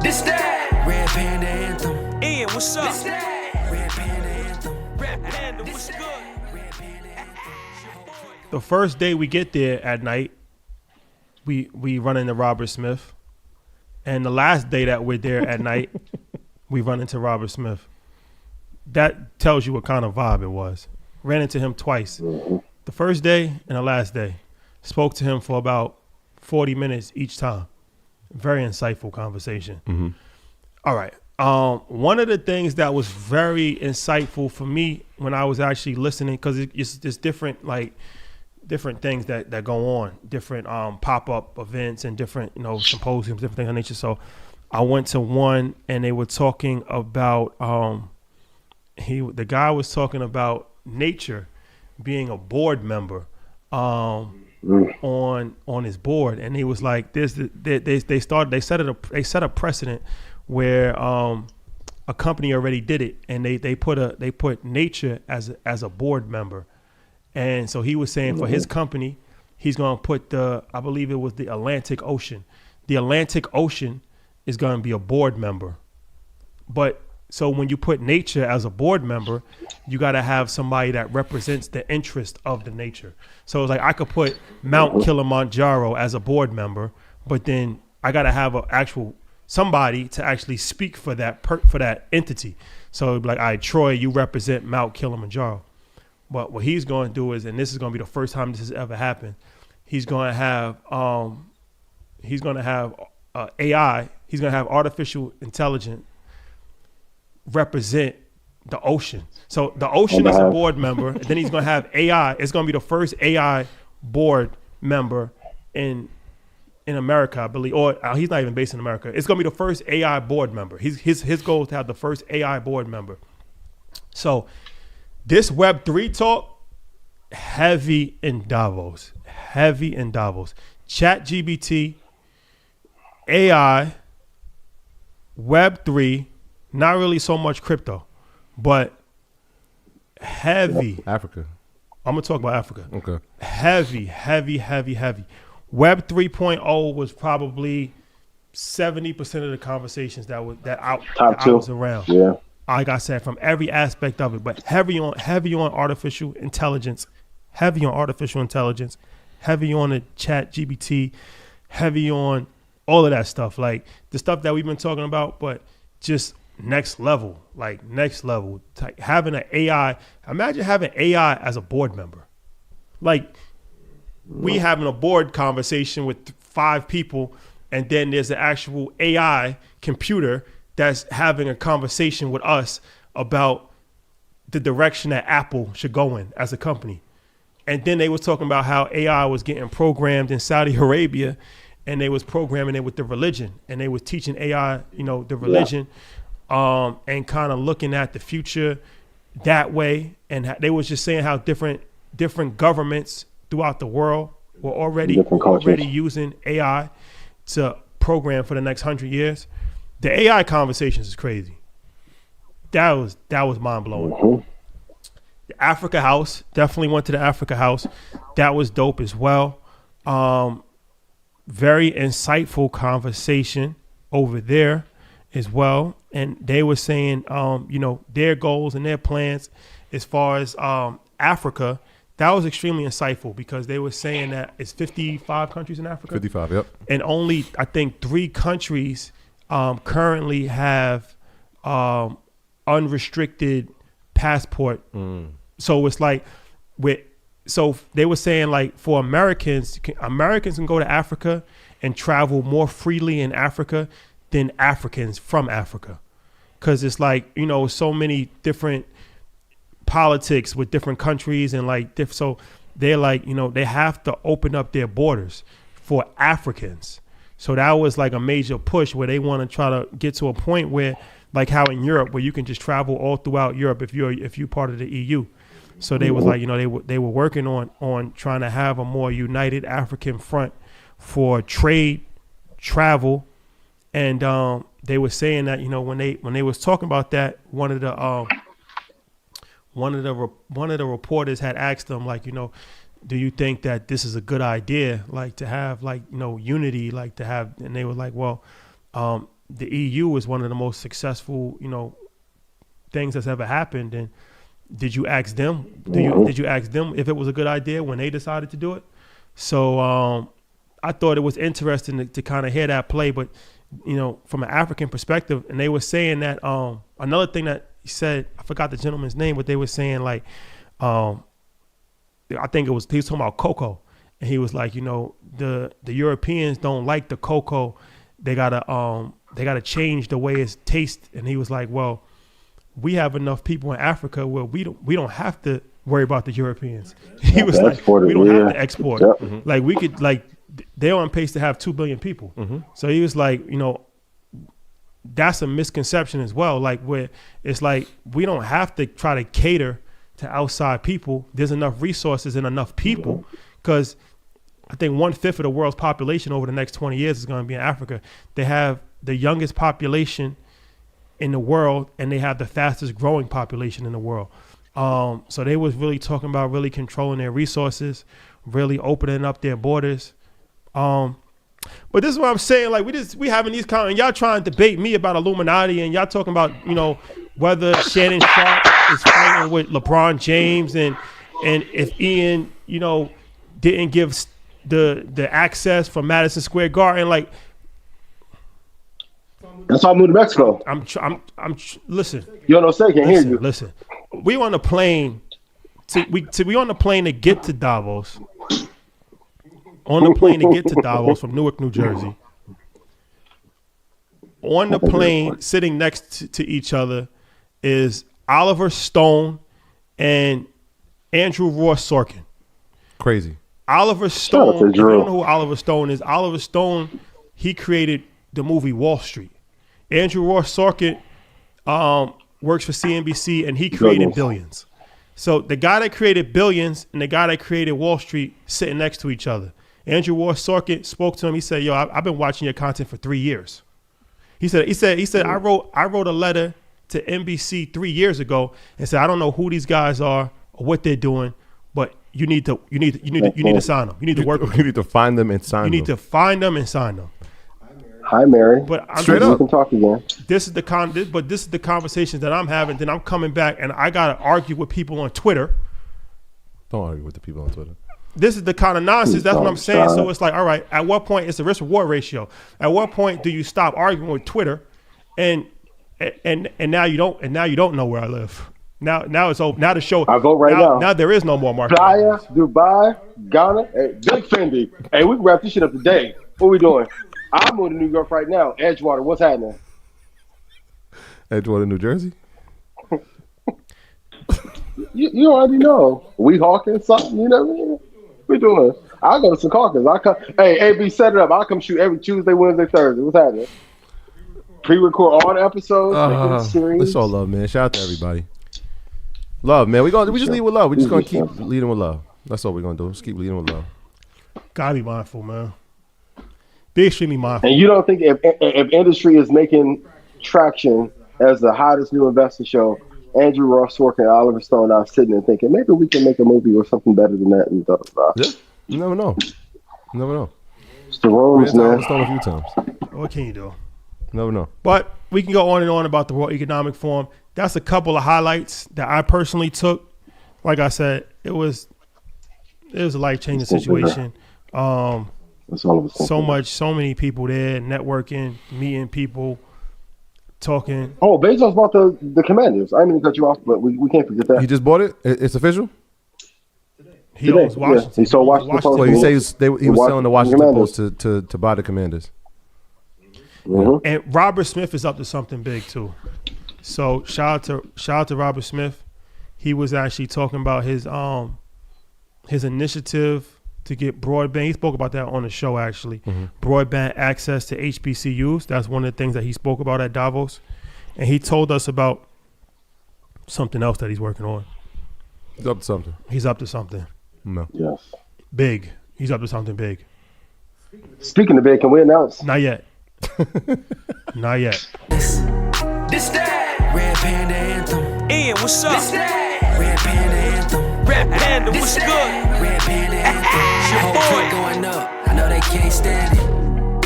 This that Red Panda Anthem. Ian, what's up? This that Red Panda Anthem. Red Panda, what's good? Red Panda Anthem. The first day we get there at night, we run into Robert Smith. And the last day that we're there at night, we run into Robert Smith. That tells you what kind of vibe it was. Ran into him twice. The first day and the last day. Spoke to him for about 40 minutes each time. Very insightful conversation. All right. One of the things that was very insightful for me when I was actually listening, because it's different, different things that go on, different pop-up events and different, symposiums, different things of nature. So I went to one and they were talking about, the guy was talking about nature being a board member on his board, and he was like, they set a precedent where a company already did it, and they put nature as a board member. And so he was saying for his company, he's going to put I believe it was the Atlantic Ocean. The Atlantic Ocean is going to be a board member. But so when you put nature as a board member, you got to have somebody that represents the interest of the nature. So it's like I could put Mount Kilimanjaro as a board member, but then I got to have an actual somebody to actually speak for that entity. So it'd be like, all right, Troy, you represent Mount Kilimanjaro. But what he's going to do is, and this is going to be the first time this has ever happened, he's going to have AI. He's going to have artificial intelligence represent the ocean. So the ocean is a board member, and then he's going to have AI. It's going to be the first AI board member in America, I believe, or he's not even based in America. It's going to be the first AI board member. His goal is to have the first AI board member. So this Web3 talk, heavy in Davos. ChatGPT, AI, Web3, not really so much crypto, but heavy. Africa. I'm going to talk about Africa. Okay. Heavy. Web 3.0 was probably 70% of the conversations that I was around. Yeah. Like I said, from every aspect of it, but heavy on artificial intelligence, heavy on the chat GPT, heavy on all of that stuff, like the stuff that we've been talking about, but just next level. Like having an AI, imagine having AI as a board member. Like we having a board conversation with 5 people, and then there's an actual AI computer that's having a conversation with us about the direction that Apple should go in as a company. And then they was talking about how AI was getting programmed in Saudi Arabia, and they was programming it with the religion, and they was teaching AI, the religion, and kind of looking at the future that way. And they was just saying how different governments throughout the world were already using AI to program for the next 100 years. The AI conversations is crazy. That was mind blowing. The Africa House, definitely went to the Africa House. That was dope as well. Very insightful conversation over there as well. And they were saying, their goals and their plans as far as Africa. That was extremely insightful because they were saying that it's 55 countries in Africa. 55, yep. And only, I think, 3 countries currently have unrestricted passport. So it's like, so they were saying like for Americans can go to Africa and travel more freely in Africa than Africans from Africa. Because it's like, so many different politics with different countries and so they're like, they have to open up their borders for Africans. So that was like a major push where they want to try to get to a point where, like how in Europe, where you can just travel all throughout Europe if you're part of the EU. So they was like, they were working on trying to have a more united African front for trade, travel, and they were saying that when they was talking about that, one of the reporters had asked them do you think that this is a good idea, to have unity, to have, and they were like, well, the EU is one of the most successful, things that's ever happened. And did you ask them? Did you ask them if it was a good idea when they decided to do it? So I thought it was interesting to kind of hear that play, but from an African perspective, and they were saying that another thing that he said, I forgot the gentleman's name, but they were saying like, I think he was talking about cocoa, and he was like, the Europeans don't like the cocoa, they gotta change the way it tastes, and he was like, well, we have enough people in Africa where we don't have to worry about the Europeans. He was like, we don't have to export. Yep. Mm-hmm. Like we could they're on pace to have 2 billion people. Mm-hmm. So he was like, that's a misconception as well. Like where it's like, we don't have to try to cater to outside people. There's enough resources and enough people, because I think 1/5 of the world's population over the next 20 years is going to be in Africa. They have the youngest population in the world, and they have the fastest growing population in the world. So they was really talking about really controlling their resources, really opening up their borders. But this is what I'm saying. Like we having these and y'all trying to debate me about Illuminati, and y'all talking about whether Shannon Sharp is fighting with LeBron James, and if Ian didn't give the access from Madison Square Garden. Like that's why I moved to Mexico. Listen. You don't know, say can't hear you. Listen, we on the plane. We on the plane to get to Davos. On the plane to get to Davos from Newark, New Jersey. On the plane, sitting next to each other, is Oliver Stone and Andrew Ross Sorkin. Crazy. Oliver Stone, if you don't know who Oliver Stone is, Oliver Stone, he created the movie Wall Street. Andrew Ross Sorkin works for CNBC, and he created Billions. So the guy that created Billions and the guy that created Wall Street sitting next to each other. Andrew Ross Sorkin spoke to him. He said, "Yo, I've been watching your content for 3 years." He said, I wrote a letter to NBC 3 years ago and said, I don't know who these guys are or what they're doing, but you need to sign them. You need to work with them. You need to find them and sign them. You need to find them and sign them. Hi, Mary. But straight up, we can talk again. This is the conversations that I'm having. Then I'm coming back and I gotta argue with people on Twitter. Don't argue with the people on Twitter. This is the kind of nonsense. That's what I'm saying. So it's like, all right, at what point it's a risk reward ratio? At what point do you stop arguing with Twitter, and now you don't know where I live. Now it's over. Now the show. I vote right now. Now there is no more market. Playa, Dubai, Ghana, hey, Big Fendi. Hey, we can wrap this shit up today. What we doing? I'm moving to New York right now. Edgewater, what's happening? Edgewater, New Jersey. You already know. We hawking something. You know what I mean? We doing. I'll go to Secaucus. Hey, AB, set it up. I'll come shoot every Tuesday, Wednesday, Thursday. What's happening? Pre-record all the episodes. It's all love, man. Shout out to everybody. Love, man. We just lead with love. We're just gonna keep leading with love. That's all we're gonna do. Just keep leading with love. Gotta be mindful, man. Be extremely mindful. And you don't think if industry is making traction as the hottest new investor show, Andrew Ross Sorkin and Oliver Stone are sitting and thinking maybe we can make a movie or something better than that. And yeah, you never know. You never know. It's the rooms, man. Stone a few times. What can you do? You never know. But we can go on and on about the World Economic Forum. That's a couple of highlights that I personally took. Like I said, it was a life-changing situation. So many people there, networking, meeting people, talking. Oh, Bezos bought the Commanders. I didn't mean to cut you off, but we can't forget that. He just bought it? It's official? He owns Washington. Yeah. He sold Washington Post. Well, he says he was selling the Washington Post to buy the Commanders. Mm-hmm. And Robert Smith is up to something big too. So shout out to Robert Smith. He was actually talking about his initiative to get broadband. He spoke about that on the show actually. Mm-hmm. Broadband access to HBCUs. That's one of the things that he spoke about at Davos. And he told us about something else that he's working on. He's up to something. He's up to something. No. Yes. Big. He's up to something big. Speaking of big, can we announce? Not yet. Not yet. This that Red Panda Anthem. Ian, what's up? This that Red Panda Anthem. Red Panda, what's This good? that Red Panda Anthem. Your Whole boy. clip going up. I know they can't stand it.